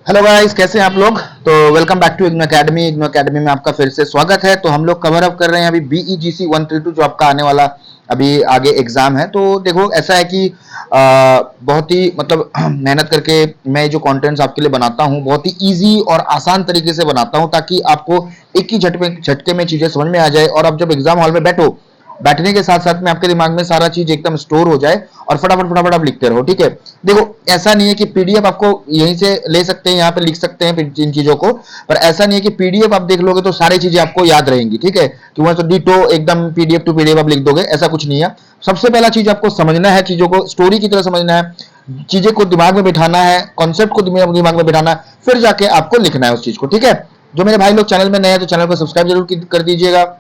Hello guys, कैसे हैं आप लोग। तो welcome back to IGNOU academy. IGNOU academy में आपका फिर से स्वागत है। तो हम लोग कवर अप कर रहे हैं अभी बीईजीसी 132 जो आपका आने वाला अभी आगे एग्जाम है। तो देखो ऐसा है कि बहुत ही मतलब मेहनत करके मैं जो कंटेंट्स आपके लिए बनाता हूं बहुत ही इजी और आसान तरीके से बनाता हूं ताकि आपको एक ही झटके में चीजें समझ में आ जाए और आप जब एग्जाम हॉल में बैठने के साथ साथ में आपके दिमाग में सारा चीज एकदम स्टोर हो जाए और फटाफट फटाफट आप लिखते रहो। ठीक है, देखो ऐसा नहीं है कि पीडीएफ आपको यहीं से ले सकते हैं, यहाँ पे लिख सकते हैं इन चीजों को, पर ऐसा नहीं है कि पीडीएफ आप देख लोगे तो सारी चीजें आपको याद रहेंगी। ठीक है, कि वहां तो डिटो एकदम पीडीएफ टू पीडीएफ आप लिख दोगे, ऐसा कुछ नहीं है। सबसे पहला चीज आपको समझना है, चीजों को स्टोरी की तरह समझना है, चीजें को दिमाग में बिठाना है, कॉन्सेप्ट को दिमाग में बिठाना है, फिर जाके आपको लिखना है उस चीज को। ठीक है, जो मेरे भाई लोग चैनल में नए हैं तो चैनल को सब्सक्राइब जरूर कर दीजिएगा,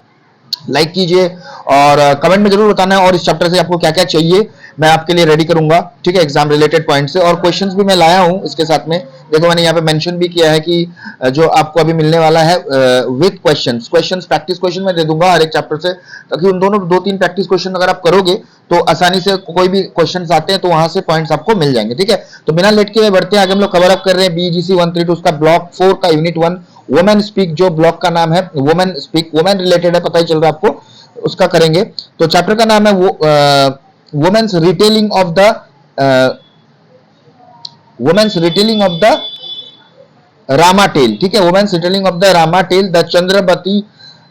लाइक कीजिए और कमेंट में जरूर बताना है और इस चैप्टर से आपको क्या क्या चाहिए मैं आपके लिए रेडी करूंगा। ठीक है, एग्जाम रिलेटेड पॉइंट से और क्वेश्चंस भी मैं लाया हूं इसके साथ में। देखो मैंने यहाँ पे मेंशन भी किया है कि जो आपको अभी मिलने वाला है विद क्वेश्चंस प्रैक्टिस क्वेश्चन मैं दे दूंगा हर एक चैप्टर से, ताकि उन दोनों 2-3 प्रैक्टिस क्वेश्चन अगर आप करोगे तो आसानी से कोई भी क्वेश्चन आते हैं तो वहां से पॉइंट्स आपको मिल जाएंगे। ठीक है, तो बिना लेट के बढ़ते हैं आगे। हम लोग कवर अप कर रहे हैं बीजीसी 132 उसका ब्लॉक 4 का यूनिट 1 वुमेन स्पीक। जो ब्लॉक का नाम है वुमेन स्पीक, वुमेन रिलेटेड है, पता ही चल रहा है आपको, उसका करेंगे। तो चैप्टर का नाम है वो women's retelling of the women's retelling of the Rama tale. ठीक है, women's retelling of the Rama tale, the Chandravati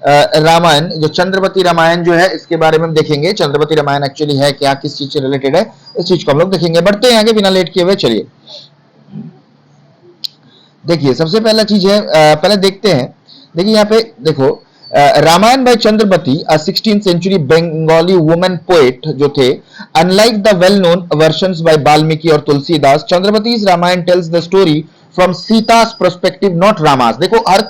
Ramayana. जो चंद्रवती रामायण जो है इसके बारे में हम देखेंगे, चंद्रवती रामायण एक्चुअली है क्या, किस चीज से रिलेटेड है, इस चीज को हम लोग देखेंगे। बढ़ते हैं आगे बिना लेट किए हुए, चलिए देखिए। सबसे पहला चीज है पहले देखते हैं। देखिए यहाँ पे देखो, Ramayana by Chandravati, a 16th century Bengali women poet जो थे। Unlike the well known versions by Valmiki और Tulsidas, Chandravati's Ramayana tells the story from Sita's perspective not Rama's. देखो हर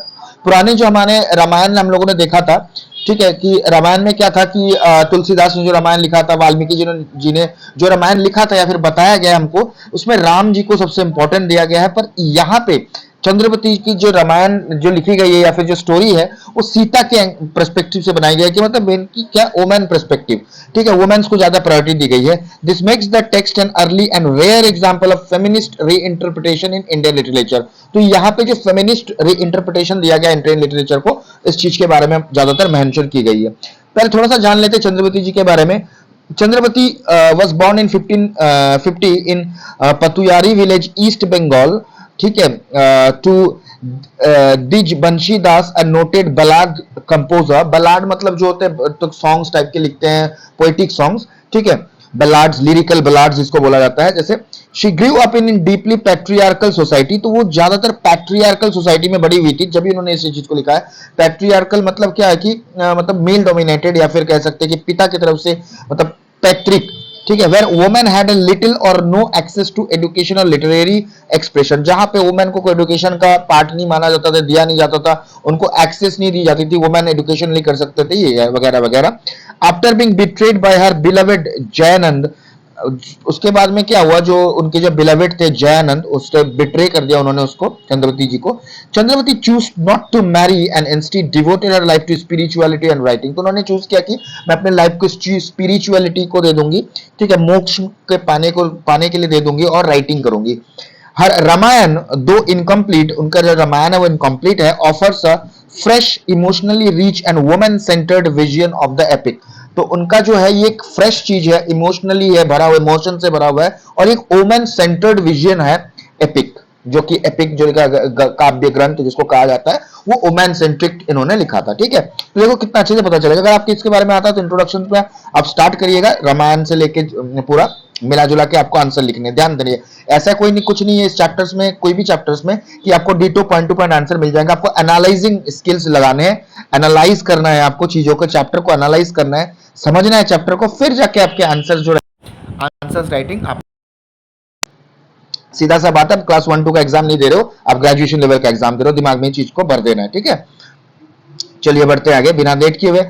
पुराने जो हमारे रामायण हम लोगों ने देखा था, ठीक है, कि रामायण में क्या था कि तुलसीदास ने जो रामायण लिखा था, वाल्मीकि जी ने जो रामायण लिखा था या फिर बताया गया हमको, उसमें राम जी को सबसे इंपॉर्टेंट दिया गया है। पर यहाँ पे चंद्रवती की जो रामायण जो लिखी गई है या फिर जो स्टोरी है वो सीता के पर्सपेक्टिव से बनाई गई है, कि मतलब इनकी क्या वुमेन पर्सपेक्टिव। ठीक है, वुमेन्स को ज्यादा प्रायोरिटी दी गई है। This makes the text an early and rare example of feminist reinterpretation in Indian literature. तो यहाँ पे जो फेमिनिस्ट रीइंटरप्रिटेशन दिया गया इंडियन लिटरेचर को, इस चीज के बारे में ज्यादातर मेंशन की गई है। पहले थोड़ा सा जान लेते हैं चंद्रवती जी के बारे में। Chandravati was born in 1550 in Patuari village East Bengal. ठीक है, to Dwija Banshi Das a noted ballad composer. Ballad मतलब जो होते हैं तो सॉन्ग्स टाइप के लिखते हैं, पोएटिक सॉन्ग्स। ठीक है, बलाड्स, लिरिकल बलाड्स जिसको बोला जाता है। जैसे she grew up in deeply patriarchal society, तो वो ज्यादातर पैट्रियार्कल सोसाइटी में बड़ी हुई थी जब उन्होंने इस चीज को लिखा है। पैट्रियार्कल मतलब क्या है कि मतलब मेल डोमिनेटेड, या फिर कह सकते हैं कि पिता की तरफ से मतलब पैट्रिक। ठीक है, where women had a little और नो एक्सेस टू एजुकेशन और लिटरेरी एक्सप्रेशन। जहां पे वुमेन को कोई एजुकेशन का पार्ट नहीं माना जाता था, दिया नहीं जाता था, उनको एक्सेस नहीं दी जाती थी, वुमेन एजुकेशन नहीं कर सकते थे, ये वगैरह वगैरह। आफ्टर बीइंग बिट्रेड बाय हर बिलवेड जयानंद, उसके बाद में क्या हुआ, जो उनके जो बिलवेड थे जयानंद, उससे बिट्रे कर दिया उन्होंने उसको, चंद्रवती जी को। Chandravati chose not to marry and instead devoted her life to spirituality and writing. तो उन्होंने चूज किया कि मैं अपने लाइफ को स्पिरिचुअलिटी को दे दूंगी, ठीक है, मोक्ष के पाने के लिए दे दूंगी और राइटिंग करूंगी। हर रामायण दो इनकम्प्लीट, उनका जो रामायण है वो इनकम्प्लीट है, offers a fresh emotionally rich and women centred vision of the epic. तो उनका जो है ये एक फ्रेश चीज है, इमोशनली है भरा हुआ, इमोशन से भरा हुआ है, और एक वुमेन सेंटर्ड विजन है एपिक, जो कि एपिक जो काव्य ग्रंथ जिसको कहा जाता है वो वुमेन सेंट्रिक इन्होंने लिखा था। ठीक है, तो देखो कितना अच्छे से पता चलेगा। अगर आपको इसके बारे में आता है तो इंट्रोडक्शन पे आप स्टार्ट करिएगा, रामायण से लेके पूरा मिला जुला के आपको आंसर लिखने, ध्यान देंगे। ऐसा कोई नहीं, कुछ नहीं है इस चैप्टर्स में, कोई भी चैप्टर्स में, कि आपको ditto point to point answer मिल जाएगा। आपको एनालाइजिंग स्किल्स लगाने हैं, एनालाइज करना है आपको चीजों को, चैप्टर को एनालाइज करना है, समझना है चैप्टर को, फिर जाके आपके आंसर जो आंसर राइटिंग आप सीधा सा बात है। क्लास 1-2 का एग्जाम नहीं दे रहे हो आप, ग्रेजुएशन लेवल का एग्जाम दे रहे हो, दिमाग में चीज को भर देना है। ठीक है, चलिए बढ़ते हैं आगे बिना लेट किए हुए।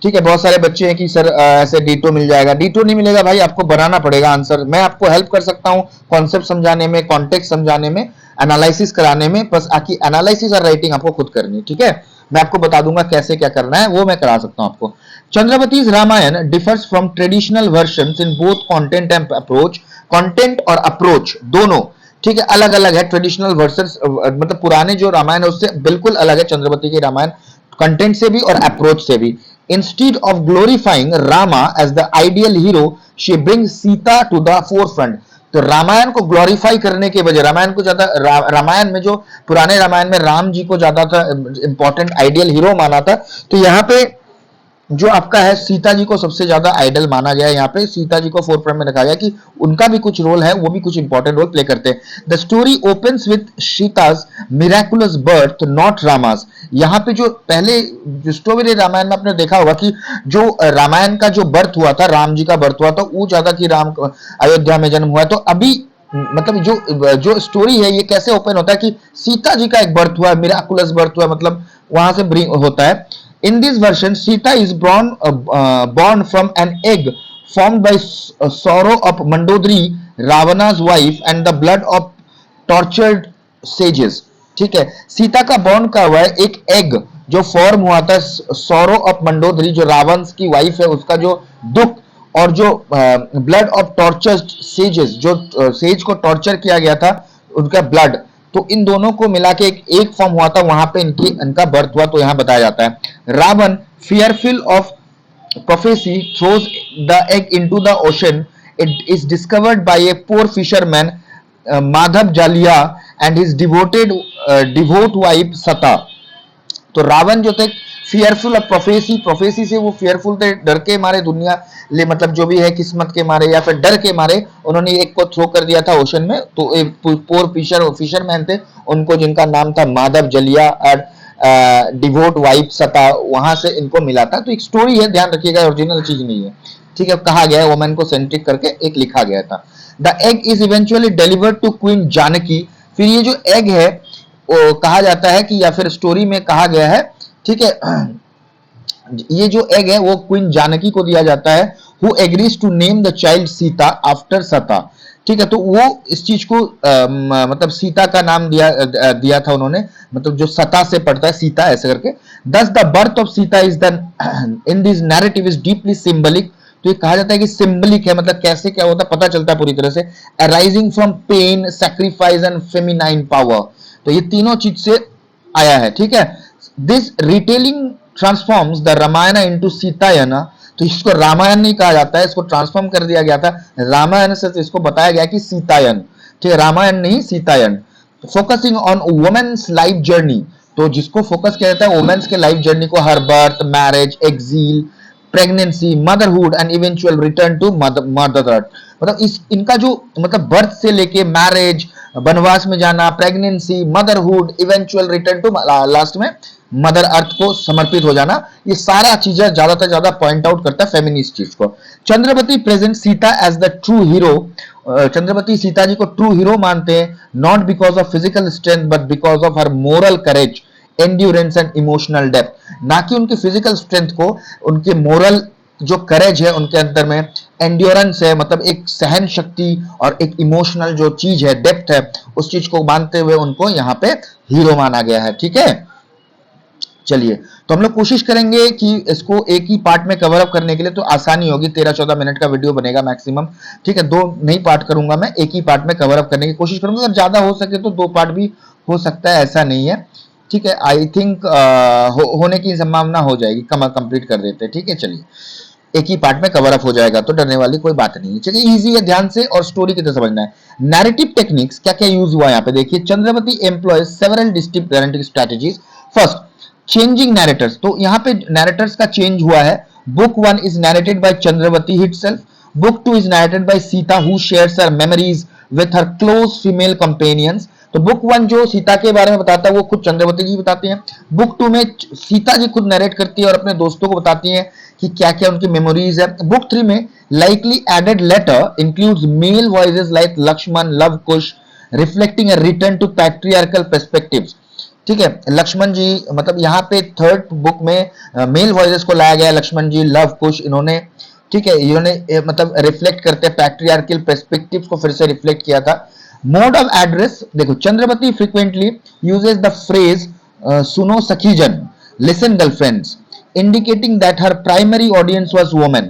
ठीक है, बहुत सारे बच्चे हैं कि सर ऐसे डीटो मिल जाएगा, डीटो नहीं मिलेगा भाई, आपको बनाना पड़ेगा आंसर। मैं आपको हेल्प कर सकता हूं कॉन्सेप्ट समझाने में, कॉन्टेक्स्ट समझाने में, एनालिसिस कराने में, बस आकी एनालिसिस और राइटिंग आपको खुद करनी है। ठीक है, मैं आपको बता दूंगा कैसे क्या करना है, वो मैं करा सकता हूं आपको। Chandravati's Ramayana differs from traditional versions in both content and approach. Content और अप्रोच दोनों ठीक है, अलग अलग है ट्रेडिशनल वर्सेस, मतलब पुराने जो रामायण है उससे बिल्कुल अलग है चंद्रवती की रामायण, कंटेंट से भी और अप्रोच से भी। Instead of glorifying Rama as the ideal hero, she brings Sita to the forefront. तो रामायण को ग्लोरीफाई करने के बजाय, रामायण को ज्यादा रामायण में जो पुराने रामायण में राम जी को ज्यादा था इंपॉर्टेंट आइडियल हीरो माना था, तो यहाँ पे जो आपका है सीता जी को सबसे ज्यादा आइडल माना गया है। यहाँ पे सीता जी को फोरफ्रंट में रखा गया कि उनका भी कुछ रोल है, वो भी कुछ इंपॉर्टेंट रोल प्ले करते हैं। The story opens with Sita's miraculous birth, not Rama's. यहाँ पे जो पहले जो स्टोरी रामायण में आपने देखा होगा कि जो रामायण का जो बर्थ हुआ था, राम जी का बर्थ हुआ था, वो ज्यादा कि राम अयोध्या में जन्म हुआ है। तो अभी मतलब जो स्टोरी है ये कैसे ओपन होता है कि सीता जी का एक बर्थ हुआ है, मिराकुलस बर्थ हुआ है, मतलब वहां से होता है। In this version, Sita is born from an egg formed by sorrow of Mandodari, Ravana's wife, and the blood of tortured sages. ठीक है, सीता का बॉर्न का हुआ है एक एग जो फॉर्म हुआ था सौरो ऑफ मंडोदरी, जो रावण की वाइफ है, उसका जो दुख, और जो ब्लड ऑफ टॉर्चर्ड सेजेस, जो सेज को टॉर्चर किया गया था, उनका ब्लड, तो इन दोनों को मिला के एक फॉर्म हुआ था, वहां पे इनका बर्थ हुआ। तो यहां बताया जाता है Ravan fearful of prophecy throws the egg into the ocean. It is discovered by a poor fisherman, Madhav Jalia, and his devote wife Sata. तो रावण जो थे फियरफुल ऑफ प्रोफेसी, प्रोफेसी से वो फियरफुल थे, डर के मारे दुनिया ले, मतलब जो भी है किस्मत के मारे या फिर डर के मारे उन्होंने एक को थ्रो कर दिया था ओशन में। तो एक पोर फिशरमैन थे, उनको जिनका नाम था माधव जलिया और डिवोट वाइफ सता, वहां से इनको मिला था। तो एक स्टोरी है, ध्यान रखिएगा, ओरिजिनल चीज नहीं है। ठीक है, कहा गया है वुमेन को सेंट्रिक करके एक लिखा गया था। The egg is eventually delivered to queen Janaki. फिर ये जो एग है वो कहा जाता है कि, या फिर स्टोरी में कहा गया है, ठीक है, ये जो एग है वो क्वीन जानकी को दिया जाता है, who agrees to name the child Sita after Sata. ठीक है, तो वो इस चीज को मतलब सीता का नाम दिया था उन्होंने, मतलब जो सता से पड़ता है सीता ऐसे करके। दस the birth of Sita is the in this narrative is deeply symbolic. तो ये कहा जाता है कि सिंबलिक है, मतलब कैसे क्या होता है पता चलता है पूरी तरह से। Arising from pain, sacrifice and feminine power, तो ये तीनों चीज से आया है। ठीक है, this retelling transforms the Ramayana into Sitayan. तो इसको रामायण नहीं कहा जाता है, इसको ट्रांसफॉर्म कर दिया गया था रामायण से, इसको बताया गया कि सीतायन। ठीक है, रामायण नहीं Sitayan. Focusing on women's life journey, तो जिसको फोकस किया जाता है वुमेन्स के लाइफ जर्नी को, her birth, marriage, exile, pregnancy, motherhood and eventual return to motherhood. मतलब इनका जो मतलब बर्थ से लेके मैरिज, वनवास में जाना, pregnancy, motherhood, eventual return to last में मदर अर्थ को समर्पित हो जाना, ये सारा चीजें ज्यादातर ज्यादा पॉइंट आउट करता है फेमिनिस्ट चीज को। Chandravati present Sita as the true hero. Chandravati Sita ji को ट्रू हीरो मानते हैं, not because of physical strength but because of her moral courage, endurance and emotional depth. ना कि उनकी फिजिकल स्ट्रेंथ को, उनके मोरल जो करेज है उनके अंदर में, एंड्योरेंस है, मतलब एक सहन शक्ति, और एक इमोशनल जो चीज है, डेप्थ है, उस चीज को मानते हुए उनको यहाँ पे हीरो माना गया है। ठीक है, चलिए, तो हम लोग कोशिश करेंगे कि इसको एक ही पार्ट में कवर अप करने के लिए, तो आसानी होगी, 13-14 मिनट का वीडियो बनेगा मैक्सिमम। ठीक है, 2 नहीं पार्ट करूंगा मैं, एक ही पार्ट में कवर अप करने की कोशिश करूंगा। अगर ज्यादा हो सके तो 2 पार्ट भी हो सकता है, ऐसा नहीं है। ठीक है, आई थिंक होने की संभावना हो जाएगी, कंप्लीट कर देते हैं। ठीक है, चलिए, एक ही पार्ट में कवर अप हो जाएगा, तो डरने वाली कोई बात नहीं है। चलिए, इजी है, ध्यान से और स्टोरी की तरह समझना है। नैरेटिव टेक्निक्स क्या क्या यूज हुआ यहाँ पे देखिए। Chandravati employs several distinct narrative strategies. First, changing narrators, तो यहाँ पे नैरेटर्स का चेंज हुआ है। Book 1 is narrated by Chandravati herself. Book 2 is narrated by Sita, who shares her memories with her close female companions. तो बुक 1 जो सीता के बारे में बताता है वो खुद चंद्रवती जी बताती हैं। बुक 2 में सीता जी खुद नरेट करती है और अपने दोस्तों को बताती हैं कि क्या क्या उनकी मेमोरीज है। बुक 3 में likely added letter includes male voices like Lakshman, Love Kush, reflecting a return to patriarchal perspectives। ठीक है, लक्ष्मण जी, मतलब यहाँ पे थर्ड बुक में मेल वॉइसेस को लाया गया, लक्ष्मण जी, लव कुश, इन्होंने, ठीक है, इन्होंने मतलब रिफ्लेक्ट करते हैं पैट्रियार्कल पर्सपेक्टिव्स को फिर से रिफ्लेक्ट किया था। मोड ऑफ एड्रेस देखो, Chandravati frequently uses the phrase सुनो सखीजन, listen girlfriends, indicating that her primary audience was women.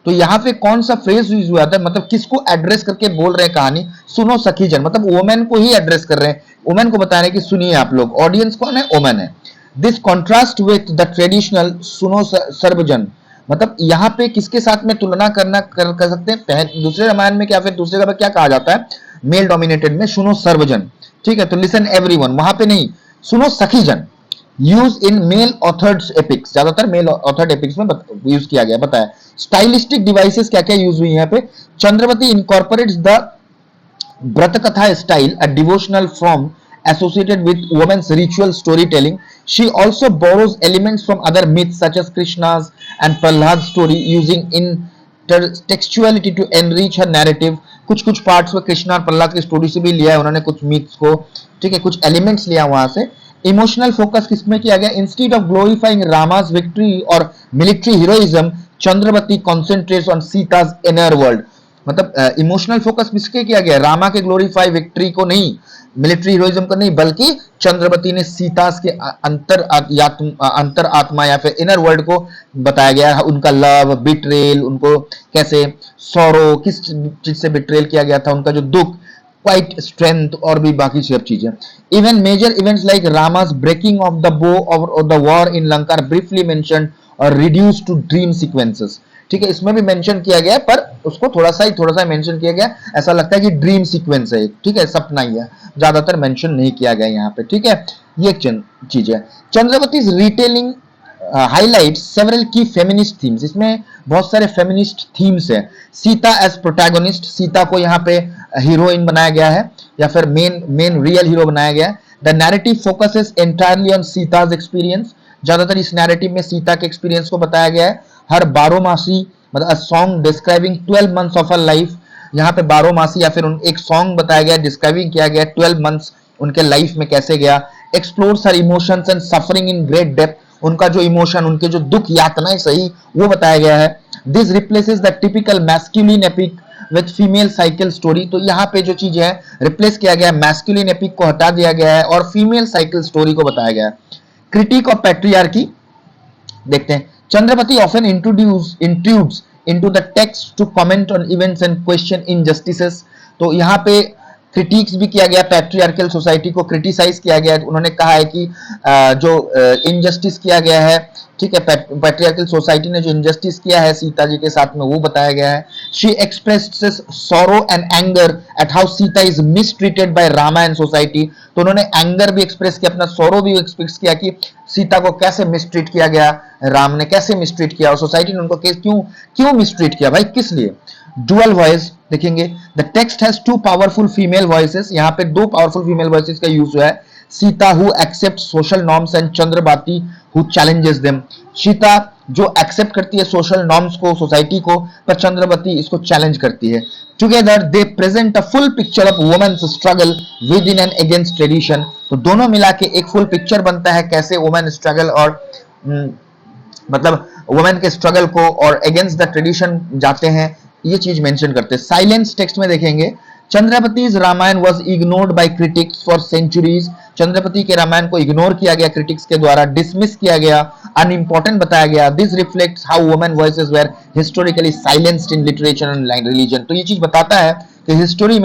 तो यहाँ पे कौन सा फ्रेज यूज हुआ था, मतलब किसको एड्रेस करके बोल रहे हैं कहानी, सुनो सखी जन, मतलब वोमेन को ही एड्रेस कर रहे हैं, वोमेन को बता रहे हैं कि सुनिए आप लोग, ऑडियंस कौन है, वोमेन है। This contrast with the traditional सुनो सर्वजन, मतलब यहाँ पे किसके साथ में तुलना कर सकते हैं, दूसरे रामायण में क्या, फिर दूसरे जगह क्या कहा जाता है, मेल डोमिनेटेड में सुनो सर्वजन, ठीक है, तो लिसन एवरीवन, वहां पे नहीं, सुनो सखी जन, use in male authored epics, ज्यादातर मेल ऑथर्ड एपिक्स में यूज किया गया, बताया। स्टाइलिस्टिक डिवाइसेस क्या क्या यूज हुई यहाँ पे, चंद्रवती इनकॉर्पोरेट्स द व्रत कथा style, a devotional form associated with women's ritual storytelling. She also borrows elements from other myths such as Krishna's and Prahlad's story, using intertextuality to enrich her narrative. कुछ कुछ parts में कृष्णा और प्रहलाद की story से भी लिया है उन्होंने, कुछ मिथ्स को, ठीक है, कुछ एलिमेंट्स लिया वहां से। इमोशनल फोकस किसमें किया गया, instead of glorifying Rama's victory और military heroism, Chandravati concentrates on Sita's inner world, मतलब इमोशनल फोकस किसके किया गया, रामा के ग्लोरीफाई विक्ट्री को नहीं, मिलिट्री हीरोइज्म को नहीं, बल्कि चंद्रवती ने सीता के अंतर आत्मा या फिर इनर वर्ल्ड को बताया गया, उनका लव, बिट्रेल, उनको कैसे सॉरो, किस चीज से बिट्रेल किया गया था, उनका जो दुख, क्वाइट स्ट्रेंथ, और भी बाकी सब चीजें। Even major events like Rama's breaking of the bow और the war in Lanka briefly mentioned और रिड्यूस टू ड्रीम सीक्वेंसेस, ठीक है, इसमें भी मेंशन किया गया है, पर उसको थोड़ा सा मेंशन किया गया, ऐसा लगता है कि ड्रीम सीक्वेंस है, ठीक है, सपना ही है, ज्यादातर मेंशन नहीं किया गया यहाँ पे, ठीक है, ये एक चीज है। चंद्रवती रिटेलिंग हाईलाइट्स सेवरल की फेमिनिस्ट थीम्स, इसमें बहुत सारे फेमिनिस्ट थीम्स है। सीता एज प्रोटैगोनिस्ट, सीता को यहाँ पे हीरोइन बनाया गया है या फिर मेन रियल हीरो बनाया गया है। The narrative focuses entirely on Sita's experience, ज्यादातर इस नैरेटिव में सीता के एक्सपीरियंस को बताया गया है। हर बारोमासी, मतलब a song describing 12 months of her life, यहाँ पे बारोमासी या फिर एक सॉन्ग बताया गया, डिस्क्राइबिंग किया गया 12 मंथ्स उनके लाइफ में कैसे गया। Explores her emotions and suffering in great depth, उनका जो इमोशन, उनके जो दुख यातनाएं सही, वो बताया गया है। This replaces the typical masculine epic with female cycle story, तो यहाँ पे जो चीज है रिप्लेस किया गया है, मैस्कुलिन एपिक को हटा दिया गया है और फीमेल साइकिल स्टोरी को बताया गया है। क्रिटिक ऑफ पैट्रियार्की देखते हैं। Chandrapati often intrudes into the text to comment on events and question injustices, तो यहाँ पे क्रिटिक्स भी किया गया, पैट्रियार्कल सोसाइटी को क्रिटिसाइज किया गया, उन्होंने कहा है कि जो इनजस्टिस किया गया है, ठीक है, पैट्रियार्कल सोसाइटी ने जो इनजस्टिस किया है सीता जी के साथ में, वो बताया गया है। She expresses sorrow and anger at how Sita is mistreated by Rama and society, तो उन्होंने एंगर भी एक्सप्रेस किया, अपना सॉरो भी एक्सप्रेस किया कि सीता को कैसे मिसट्रीट किया गया, राम ने कैसे मिसट्रीट किया और सोसाइटी ने उनको क्यों मिसट्रीट किया, भाई किस लिए। डुअल वॉइस देखेंगे, the text has two powerful female voices, यहाँ पे दो पावरफुल फीमेल वॉइसेस का यूज हुआ है। Sita who accept social norms and Chandrabati who challenges them, Sita जो एक्सेप्ट करती है सोशल नॉर्म्स को, सोसाइटी को, पर चंद्रवती इसको चैलेंज करती है। Together they present a full picture of women's struggle within and against tradition, तो दोनों मिला के एक फुल पिक्चर बनता है कैसे वुमेन स्ट्रगल और मतलब वुमेन के स्ट्रगल को और अगेंस्ट द ट्रेडिशन जाते हैं, ये चीज मेंशन करते हैं। साइलेंस टेक्स्ट में देखेंगे, Chandrapati's Ramayana was ignored by critics for centuries, Chandrapati के रामायण को इग्नोर किया गया क्रिटिक्स के द्वारा, डिसमिस किया गया, अनइम्पोर्टेंट बताया गया। This reflects how women voices were historically silenced in literature and religion, तो ये चीज बताता है कि हिस्ट्री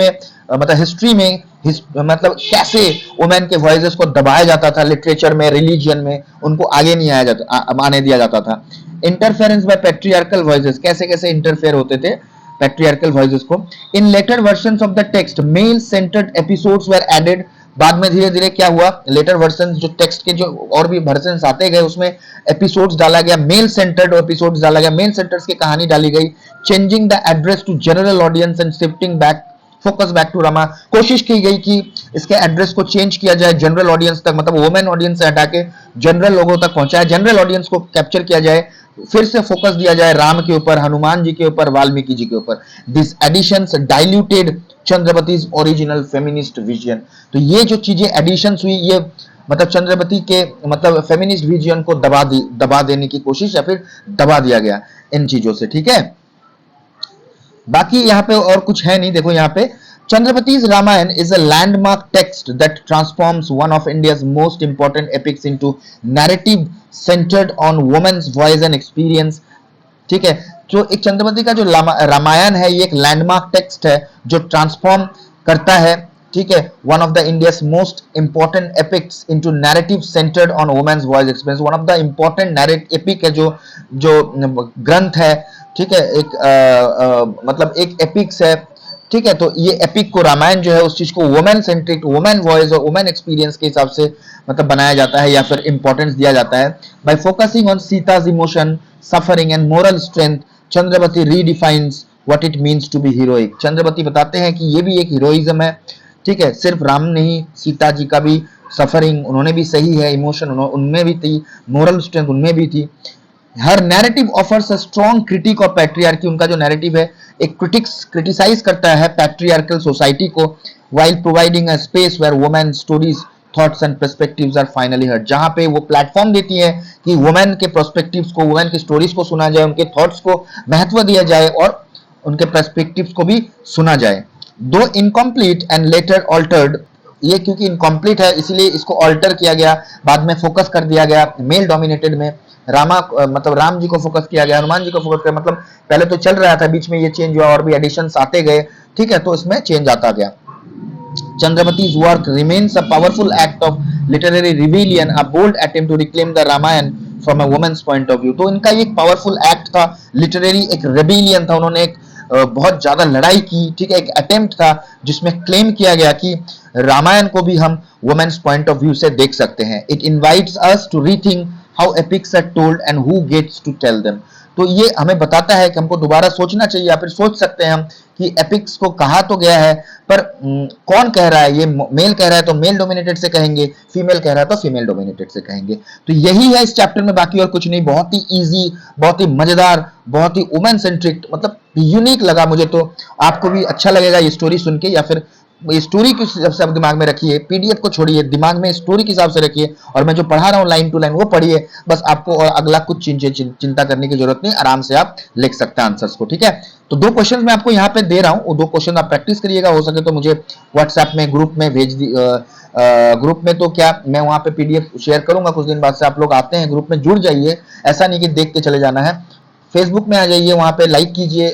में मतलब कैसे वुमेन के वॉइसेस को दबाया जाता था, लिटरेचर में, रिलीजन में उनको आगे नहीं आने दिया जाता था। इंटरफेरेंस बाय पैट्रियार्कल वॉइसेस, कैसे कैसे इंटरफेयर होते थे पैट्रियार्कल वॉइसेस को। In later versions of the text male centred episodes were added, बाद में धीरे धीरे क्या हुआ, लेटर वर्जन जो टेक्स्ट के जो और भी वर्जन्स आते गए उसमें एपिसोड्स डाला गया, मेल सेंटर्ड एपिसोड्स डाला गया, मेल सेंटर्स की कहानी डाली गई। Changing the address to general audience and shifting back focus back to Rama, कोशिश की गई कि इसके एड्रेस को चेंज किया जाए जनरल ऑडियंस तक, मतलब वुमेन ऑडियंस से हटा के जनरल लोगों तक पहुंचाया, जनरल ऑडियंस को कैप्चर किया जाए, फिर से फोकस दिया जाए राम के ऊपर, हनुमान जी के ऊपर, वाल्मीकि जी के ऊपर। This additions diluted Chandrapati's original feminist vision, तो ये जो चीजें एडिशंस हुई, ये मतलब चंद्रपति के मतलब फेमिनिस्ट विजन को दबा देने की कोशिश या फिर दबा दिया गया इन चीजों से, ठीक है। बाकी यहाँ पे और कुछ है नहीं, देखो यहाँ पे Chandrapati's Ramayana is a landmark text that transforms one of India's most important epics into narrative centered on women's voice and experience, ठीक है। जो एक चंद्रमती का जो रामायण है, ये एक लैंडमार्क टेक्स्ट है जो ट्रांसफॉर्म करता है, ठीक है, one of the India's most important epics into narrative centered on women's voice experience. One of the important narrate epic है, जो जो ग्रंथ है, ठीक है, एक मतलब एक एपिक्स है, ठीक है। तो ये एपिक को, रामायण जो है, उस चीज को वुमेन सेंट्रिक, वुमेन वॉइस और वुमेन एक्सपीरियंस के हिसाब से मतलब बनाया जाता है या फिर इंपॉर्टेंस दिया जाता है। By focusing on Sita's emotion, suffering and moral strength, Chandravati redefines what it means to be heroic. Chandravati बताते हैं कि ये भी एक हीरोइज्म है, ठीक है। सिर्फ राम नहीं, सीता जी का भी सफरिंग, उन्होंने भी सही है, इमोशन उनमें भी थी, मोरल स्ट्रेंथ उनमें भी थी। Her narrative offers a strong critique of patriarchy. उनका जो नैरेटिव है एक क्रिटिसाइज करता है पैट्रियार्कल सोसाइटी को, while providing a space where women stories, thoughts and perspectives are finally heard। जहां पे वो प्लेटफॉर्म देती है कि वुमेन के पर्सपेक्टिव्स को, वुमेन की स्टोरीज को सुना जाए, उनके थॉट्स को महत्व दिया जाए और उनके पर्सपेक्टिव्स को भी सुना जाए। दो इनकम्प्लीट एंड लेटर ऑल्टर्ड, ये क्योंकि इनकम्प्लीट है इसीलिए इसको ऑल्टर किया गया, बाद में फोकस कर दिया गया मेल डोमिनेटेड में। मतलब राम जी को फोकस किया गया, हनुमान जी को फोकस किया, मतलब पहले तो चल रहा था, बीच में ये चेंज हुआ और भी एडिशंस आते गए, ठीक है, तो इसमें चेंज आता गया। Chandramati's work remains a powerful act of literary rebellion, a bold attempt to reclaim the Ramayana from a woman's point of view। तो इनका ये एक पावरफुल एक्ट था, लिटरेरी एक रेबिलियन था, उन्होंने एक बहुत ज्यादा लड़ाई की, ठीक है, एक अटेम्प्ट था जिसमें क्लेम किया गया कि रामायण को भी हम वुमेन्स पॉइंट ऑफ व्यू से देख सकते हैं। It invites us to rethink how epics are told and who gets to tell them. तो ये हमें बताता है कि हमको दोबारा सोचना चाहिए, या फिर सोच सकते हैं हम कि एपिक्स को कहा तो गया है, पर कौन कह रहा है? ये मेल कह रहा है तो मेल डोमिनेटेड से कहेंगे, फीमेल कह रहा है तो फीमेल डोमिनेटेड से कहेंगे। तो यही है इस चैप्टर में, बाकी और कुछ नहीं। बहुत ही इजी, बहुत ही मजेदार, बहुत ही वुमेन सेंट्रिक, मतलब यूनिक लगा मुझे। तो आपको भी अच्छा लगेगा ये स्टोरी सुन के, या फिर स्टोरी के हिसाब से आप दिमाग में रखिए, पीडीएफ को छोड़िए, दिमाग में स्टोरी के हिसाब से रखिए, और मैं जो पढ़ा रहा हूँ लाइन टू लाइन वो पढ़िए बस। आपको और अगला कुछ चिंता करने की जरूरत नहीं, आराम से आप लिख सकते हैं आंसर्स को, ठीक है। तो दो क्वेश्चन मैं आपको यहाँ पे दे रहा हूँ, वो दो क्वेश्चन आप प्रैक्टिस करिएगा, हो सके तो मुझे व्हाट्सएप में ग्रुप में भेज दी, ग्रुप में तो क्या, मैं वहां पे पीडीएफ शेयर करूंगा कुछ दिन बाद से। आप लोग आते हैं ग्रुप में, जुड़ जाइए, ऐसा नहीं कि देख के चले जाना है। फेसबुक में आ जाइए, वहां पे लाइक कीजिए,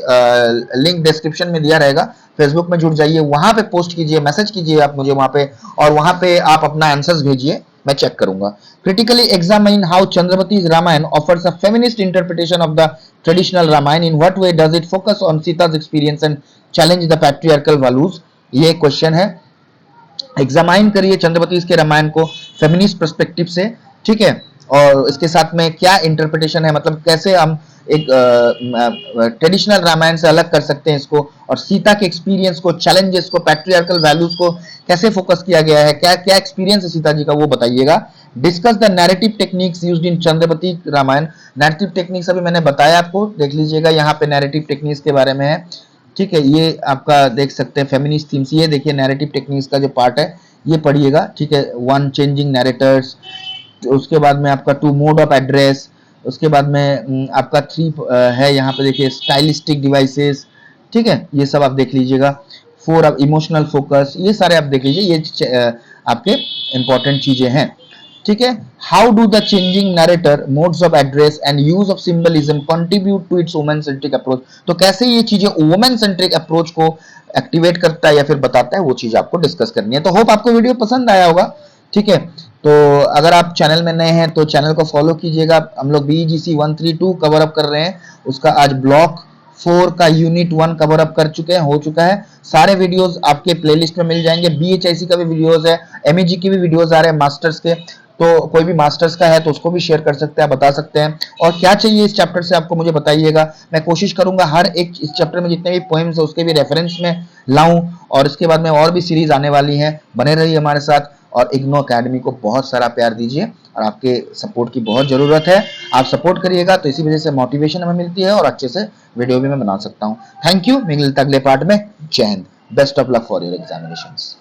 लिंक डिस्क्रिप्शन में दिया रहेगा, फेसबुक में जुड़ जाइए, वहां पे पोस्ट कीजिए, मैसेज कीजिए आप मुझे वहां पे, और वहां पे आप अपना आंसर्स भेजिए, मैं चेक करूंगा। Critically examine how Chandravati's Ramayana offers a feminist interpretation of the traditional Ramayana। In what way does it focus on Sita's experience and challenge the patriarchal values? ये क्वेश्चन है। एग्जामाइन करिए चंद्रवती के रामायण को फेमिनिस्ट पर्सपेक्टिव से, ठीक है, और इसके साथ में क्या इंटरप्रिटेशन है, मतलब कैसे हम एक ट्रेडिशनल रामायण से अलग कर सकते हैं इसको, और सीता के एक्सपीरियंस को, चैलेंजेस को, पैट्रियार्कल वैल्यूज को कैसे फोकस किया गया है, क्या क्या एक्सपीरियंस है सीता जी का, वो बताइएगा। Discuss the narrative techniques used in Chandravati Ramayana. Narrative techniques अभी मैंने बताया आपको, देख लीजिएगा, यहाँ पे नैरेटिव टेक्निक्स के बारे में है, ठीक है। ये आपका देख सकते हैं फेमिनिस्ट थीम्स, ये देखिए नैरेटिव टेक्निक्स का जो पार्ट है ये पढ़िएगा, ठीक है। वन, चेंजिंग नैरेटर्स, उसके बाद में आपका टू, मोड ऑफ एड्रेस, उसके बाद में आपका थ्री है यहाँ पे देखिए, स्टाइलिस्टिक डिवाइसेस, ठीक है, ये सब आप देख लीजिएगा। फोर, अब इमोशनल फोकस, ये सारे आप देख लीजिए, ये आपके इंपॉर्टेंट चीजें हैं, ठीक है। How do the changing narrator, modes of address and use of symbolism contribute to its women centric approach. तो कैसे ये चीजें वुमेन सेंट्रिक अप्रोच को एक्टिवेट करता है या फिर बताता है, वो चीज आपको डिस्कस करनी है। तो होप आपको वीडियो पसंद आया होगा, ठीक है। तो अगर आप चैनल में नए हैं तो चैनल को फॉलो कीजिएगा। हम लोग BGC 132 कवर अप कर रहे हैं, उसका आज ब्लॉक 4 का यूनिट 1 कवर अप कर चुके हैं, हो चुका है। सारे वीडियोस आपके प्लेलिस्ट में मिल जाएंगे। BHIC का भी वीडियोस है, MEG की भी वीडियोस आ रहे हैं मास्टर्स के, तो कोई भी मास्टर्स का है तो उसको भी शेयर कर सकते हैं, बता सकते हैं। और क्या चाहिए इस चैप्टर से आपको मुझे बताइएगा, मैं कोशिश करूंगा हर एक इस चैप्टर में जितने भी पोएम्स है उसके भी रेफरेंस में लाऊं, और इसके बाद में और भी सीरीज आने वाली हैं, बने रहिए हमारे साथ। और इग्नो अकेडमी को बहुत सारा प्यार दीजिए, और आपके सपोर्ट की बहुत जरूरत है। आप सपोर्ट करिएगा तो इसी वजह से मोटिवेशन हमें मिलती है और अच्छे से वीडियो भी मैं बना सकता हूँ। थैंक यू, मिलते अगले पार्ट में। जय Hind, best of luck for your examinations.